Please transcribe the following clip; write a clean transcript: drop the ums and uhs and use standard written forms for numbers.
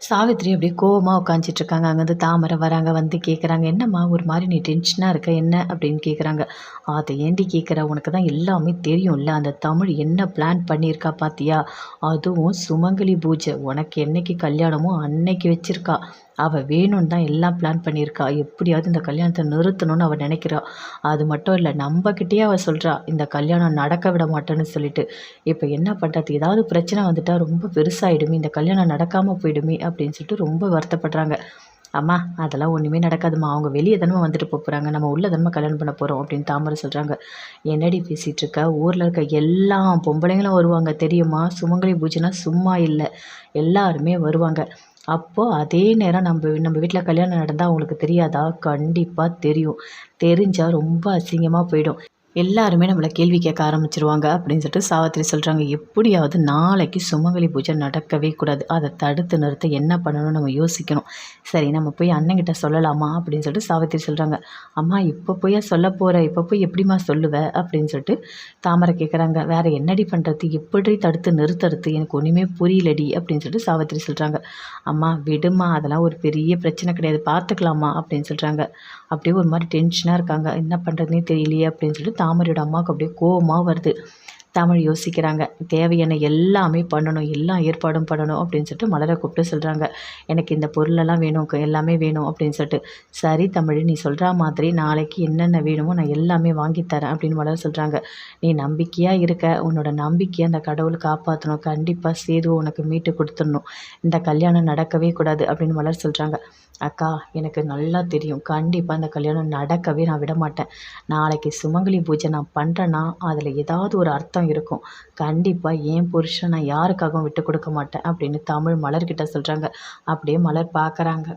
சாவித்திரி அப்படியே கோவமா உட்காந்துட்டு இருக்காங்க. அங்கேருந்து தாமரை வராங்க. வந்து கேட்குறாங்க, "என்னம்மா ஒரு மாரி நீ டென்ஷனா இருக்க என்ன?" அப்படின்னு கேட்குறாங்க. "அத ஏன்டி கேட்குற? உனக்கு தான் எல்லாமே தெரியும்ல. அந்த தமிழ் என்ன பிளான் பண்ணியிருக்கா பார்த்தியா? அதுவும் சுமங்கலி பூஜை. உனக்கு என்னைக்கு கல்யாணமோ அன்னைக்கு வச்சிருக்கா. அவ வேணும்னு தான் எல்லாம் பிளான் பண்ணியிருக்கா. எப்படியாவது இந்த கல்யாணத்த நிறுத்தணும்னு அவ நினைக்கிறா. அது மட்டும் இல்ல, நம்பகிட்டயே அவ சொல்றா, இந்த கல்யாணம் நடக்க விட மாட்டேன்னு சொல்லிட்டு. இப்ப என்ன பண்றது? ஏதாவது பிரச்சனை வந்துட்டா ரொம்ப பெருசாயிடுமே! இந்த கல்யாணம் நடக்காம போயிடுமே! அப்படின்னு சொல்லிட்டு ரொம்ப வருத்தப்படுறாங்க. அம்மா அதெல்லாம் ஒண்ணுமே நடக்காதும்மா. அவங்க வெளிய தானம்மா வந்துட்டு போறாங்க. நம்ம உள்ள தானம்மா கல்யாணம் பண்ண போறோம் அப்படின்னு தாமரை சொல்றாங்க. என்னடி பேசிட்டு இருக்க? ஊர்ல இருக்க எல்லா பொம்பளைங்களும் வருவாங்க தெரியுமா? சுமங்கலி பூஜைன்னா சும்மா இல்ல. எல்லாருமே வருவாங்க. அப்போ அதே நேரம் நம்ம வீட்ல கல்யாணம் நடந்தா அவங்களுக்கு தெரியாதா? கண்டிப்பா தெரியும். தெரிஞ்சா ரொம்ப அசிங்கமா போயிடும். எல்லாருமே நம்மள கேள்வி கேட்க ஆரம்பிச்சுருவாங்க அப்படின்னு சொல்லிட்டு சாவித்திரி சொல்றாங்க. எப்படியாவது நாளைக்கு சுமங்கலி பூஜை நடக்கவே கூடாது. அத தடுத்து நிறுத்த என்ன பண்ணணும்னு நம்ம யோசிக்கணும். சரி நம்ம போய் அண்ணங்கிட்ட சொல்லலாமா? அப்படின்னு சொல்லிட்டு சாவித்திரி சொல்றாங்க. அம்மா இப்ப போயா சொல்லப் போற? இப்ப போய் எப்படிம்மா சொல்லுவ? அப்படின்னு சொல்லிட்டு தாமரை கேட்குறாங்க. வேற என்னடி பண்றது? எப்படி தடுத்து நிறுத்துறது? எனக்கு ஒண்ணுமே புரியலடி அப்படின்னு சொல்லிட்டு சாவித்திரி சொல்றாங்க. அம்மா விடும்மா, அதெல்லாம் ஒரு பெரிய பிரச்சனை கிடையாது. பார்த்துக்கலாம்மா அப்படின்னு சொல்றாங்க. அப்படியே ஒரு மாரி டென்ஷனா இருக்காங்க. என்ன பண்றதுன்னே தெரியலையே அப்படின்னு சொல்லிட்டு தாமரையோட அம்மாவுக்கு அப்படியே கோவமா வருது. தாமரை யோசிக்கிறாங்க. தேவையான எல்லாமே பண்ணணும். எல்லா ஏற்பாடும் பண்ணணும் அப்படின்னு சொல்லிட்டு மலர கூப்பிட்டு சொல்றாங்க. எனக்கு இந்த பொருளெல்லாம் வேணும். எல்லாமே வேணும் அப்படின்னு சொல்லிட்டு. சரி தமிழ், நீ சொல்ற மாதிரி நாளைக்கு என்னென்ன வேணுமோ நான் எல்லாமே வாங்கி தரேன் அப்படின்னு மலர் சொல்றாங்க. நீ நம்பிக்கையா இருக்க. உன்னோட நம்பிக்கைய அந்த கடவுள் காப்பாத்தணும். கண்டிப்பா சேதுவ உனக்கு மீட்டு குடுத்துடணும். இந்த கல்யாணம் நடக்கவே கூடாது அப்படின்னு மலர் சொல்றாங்க. அக்கா எனக்கு நல்லா தெரியும். கண்டிப்பா இந்த கல்யாணம் நடக்கவே நான் விடமாட்டேன். நாளைக்கு சுமங்கலி பூஜை நான் பண்றேன்னா, அதில ஏதாவது ஒரு அர்த்தம் இருக்கும். கண்டிப்பா என் புருஷன நான் யாருக்காகவும் விட்டுக் கொடுக்க மாட்டேன் அப்படின்னு தமிழ் மலர்கிட்ட சொல்றாங்க. அப்படியே மலர் பார்க்குறாங்க.